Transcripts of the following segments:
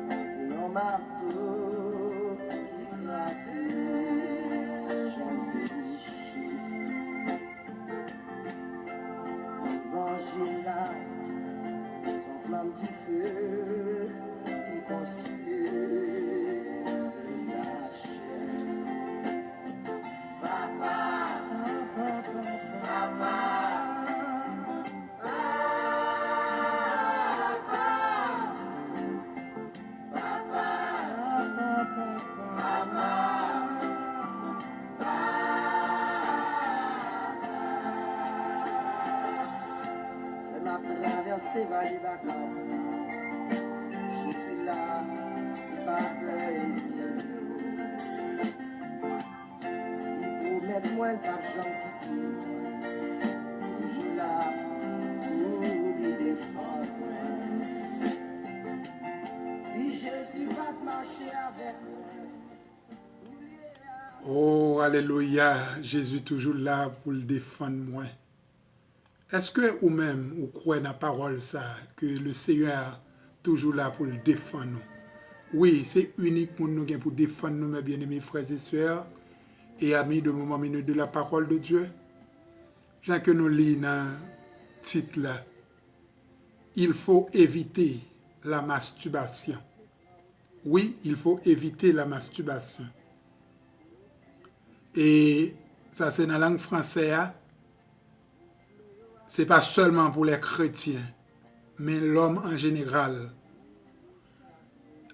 c'est un marteau écrasé, j'en péché. L'évangile là, son flamme du feu est consumée, c'est la chair. Papa, papa. Traverser vallée vacances, je suis là, pas peur et pour mettre moi le pape Jean qui toujours là pour les défendre. Si Jésus va marcher avec moi. Oh, alléluia, Jésus toujours là pour le défendre moi. Est-ce que ou même, vous croyez dans la parole ça, que le Seigneur est toujours là pour le défendre nous? Oui, c'est unique pour nous pour défendre nous, mes bien-aimés frères et sœurs, et amis de moment minute de la parole de Dieu. Jean que nous lisons dans le titre là, il faut éviter la masturbation. Oui, il faut éviter la masturbation. Et ça c'est dans la langue française. Ce n'est pas seulement pour les chrétiens, mais l'homme en général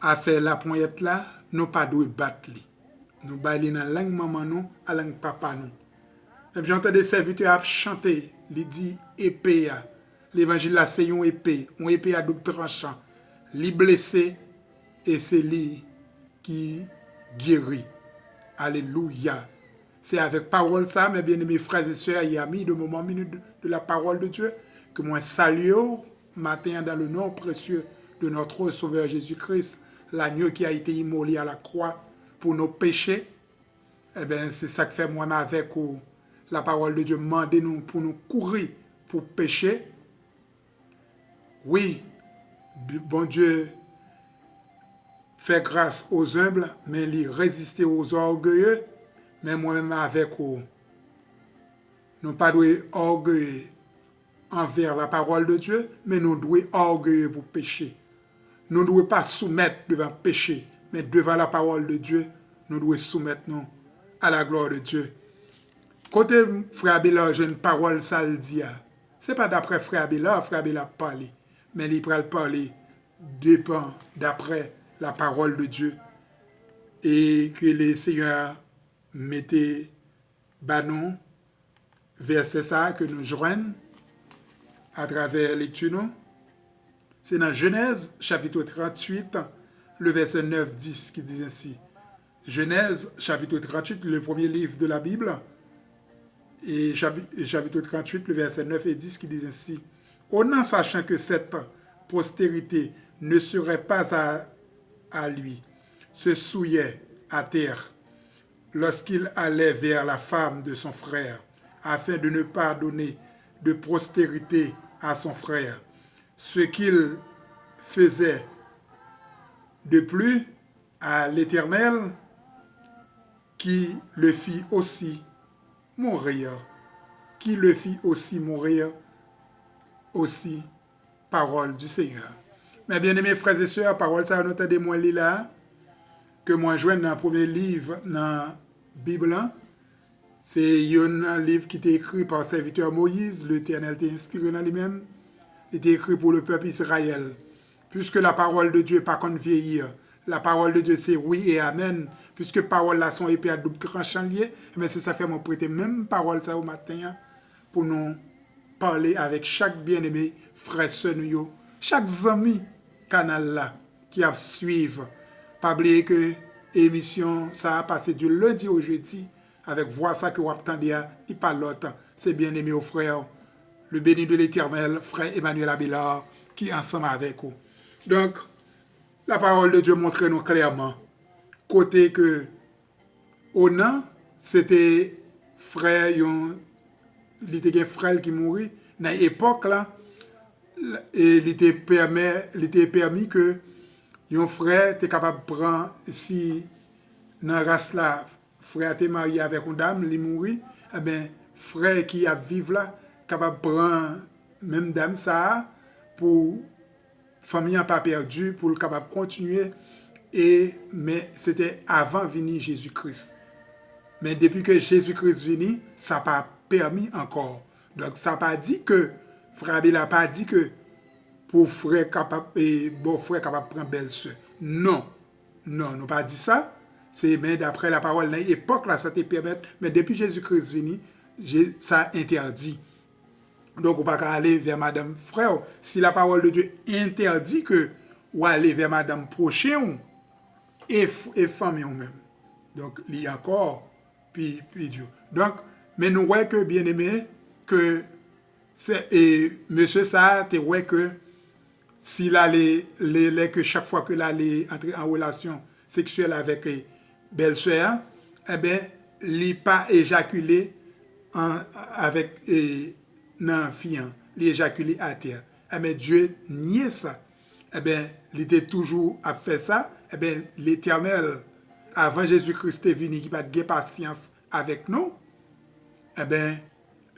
a fait la poignette là, nous pas de battre. Nous baillons dans la langue maman nous, à la langue papa nous. Et puis j'entends des serviteurs chanter, ils disent épée. L'évangile là c'est une épée à double tranchant. Li blessé et c'est lui qui guérit. Alléluia. C'est avec parole ça, mes bien-aimés frères et sœurs et amis de moment minute de la parole de Dieu, que moi salue matin dans le nom précieux de notre Sauveur Jésus-Christ, l'agneau qui a été immolé à la croix pour nos péchés. Eh bien, c'est ça que fait moi avec la parole de Dieu, demandez-nous pour nous courir pour pécher. Oui, bon Dieu fait grâce aux humbles, mais il résiste aux orgueilleux. Mais moi-même avec vous, nous ne pas orgueilleux envers la parole de Dieu, mais nous devons orgueilleux pour pécher. Nous ne devons pas soumettre devant péché, mais devant la parole de Dieu, nous devons soumettre nous à la gloire de Dieu. Côté frère Béla, j'ai une parole, ça le dit. Ce n'est pas d'après frère Béla parler, mais il peut parler dépend d'après la parole de Dieu. Et que les seigneurs mettez banon verset ça que nous joignons à travers lecture. C'est dans Genèse chapitre 38, le verset 9-10 qui dit ainsi. Genèse chapitre 38, le premier livre de la Bible, et chapitre 38, le verset 9 et 10 qui dit ainsi. En sachant que cette postérité ne serait pas à lui, se souillait à terre lorsqu'il allait vers la femme de son frère, afin de ne pas donner de postérité à son frère. Ce qu'il faisait de plus à l'Éternel, qui le fit aussi mourir, aussi parole du Seigneur. Mais bien aimés frères et sœurs, parole ça nous de moi là, que moi joins dans le premier livre dans la Bible. C'est un livre qui était écrit par le serviteur Moïse, l'Éternel était inspiré dans lui-même. Il était écrit pour le peuple Israël. Puisque la parole de Dieu n'est pas qu'on vieillir, la parole de Dieu c'est oui et amen. Puisque parole là sont épée à double tranchant lié, mais c'est ça fait mon prêter même parole ça au matin pour nous parler avec chaque bien-aimé frère sœur nous, chaque ami canal là qui a suivre. Pas oublier que l'émission ça a passé du lundi au jeudi avec voix ça que vous attendez et pas l'autre. C'est bien-aimé au frère, le béni de l'Éternel, frère Emmanuel Abélard, qui est ensemble avec vous. Donc, la parole de Dieu montre nous clairement côté que Onan, c'était frère, il était un frère qui mourit. Dans l'époque là, et il était permis que un frère était capable de prendre, si dans la race là, frère était marié avec une dame, il mourit, eh bien, frère qui a vivre là, capable de prendre même dame ça, pour famille n'a pas perdu, pour le capable de continuer. Mais c'était avant venir Jésus-Christ. Mais depuis que Jésus-Christ venu, ça n'a pas permis encore. Donc, ça n'a pas dit que, frère Abel n'a pas dit que pour frère capable, et bon frère capable de prendre belle-sœur. Non, non, nous pas dit ça. C'est mais d'après la parole, dans l'époque, là, ça te permet, mais depuis Jésus-Christ venu, ça interdit. Donc, on ne peut pas aller vers madame frère. Si la parole de Dieu interdit que ou aller vers madame prochain et famille ou même. Donc, il y a encore, puis Dieu. Donc, mais nous voyons que, bien aimé, que et monsieur ça, tu vois que s'il allait, que chaque fois que allait entrer en relation sexuelle avec belle-sœur, eh bien, il n'est pas éjaculé avec un fiant, il éjaculé à terre. Eh bien, Dieu niait ça. Eh bien, il était toujours à faire ça. Eh bien, l'Éternel, avant Jésus-Christ est venu, qui va de patience avec nous, eh bien,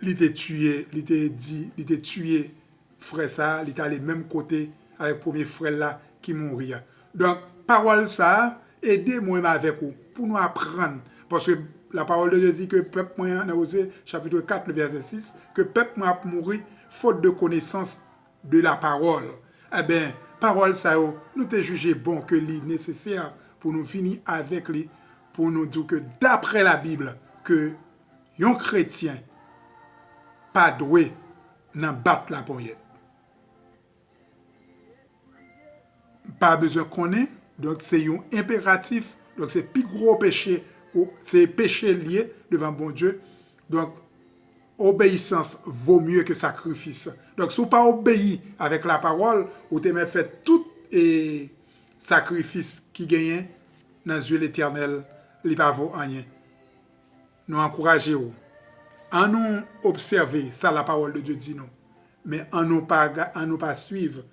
il était tué, il était tué, frère ça, il était allé même côté avec le premier frère là qui mourit. Donc, parole ça, aidez-moi avec vous, pour nous apprendre. Parce que la parole de Dieu dit que peuple moyen, dans Osée, chapitre 4, le verset 6, que peuple moyen mourir faute de connaissance de la parole. Eh bien, parole ça, nous te jugé bon que l'est nécessaire pour nous finir avec lui, pour nous dire que d'après la Bible, que un chrétien pas doué dans battre la poignette. Pas besoin qu'on ait, donc c'est un impératif, donc c'est plus gros péché, c'est péché lié devant bon Dieu. Donc, obéissance vaut mieux que sacrifice. Donc, si vous pas obéi avec la parole, vous te fait tout et sacrifice qui gagne dans les yeux de l'Éternel, il ne va pas vaut rien. Nous encourageons. En nous observer, ça la parole de Dieu dit non. Mais en nous pas suivre,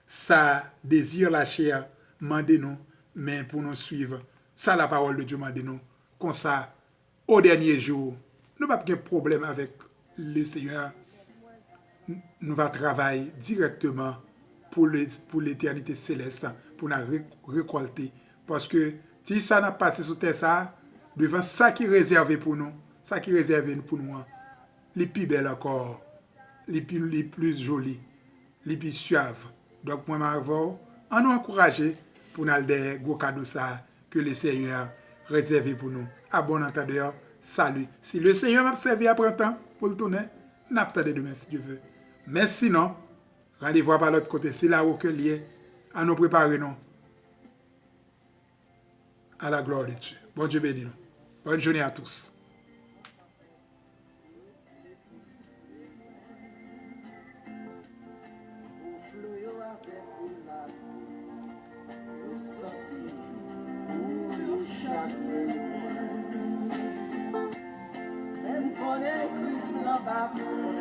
ça désire la chair, mandez nous, mais pour nous suivre, ça la parole de Dieu mandez nous. Comme ça, au dernier jour, nous n'avons pas de problème avec le Seigneur. Nous allons travailler directement pour l'éternité céleste, pour nous récolter. Parce que si ça n'a pas passé sur terre, ça, devant ça qui est réservé pour nous, ça qui est réservé pour nous, les plus belles encore, les plus jolies, les plus suaves. Donc, moi, on nous encourager pour nous aller des gros cadeaux ça que le Seigneur réservé pour nous. À bon entendeur, salut. Si le Seigneur m'a servi après un temps pour le tourner, n'attendez demain si Dieu veut. Mais sinon, rendez-vous par l'autre côté. C'est là où que lié à nous préparer nous à la gloire de Dieu. Bon Dieu béni nous. Bonne journée à tous. Même qu'on est Christ là-bas.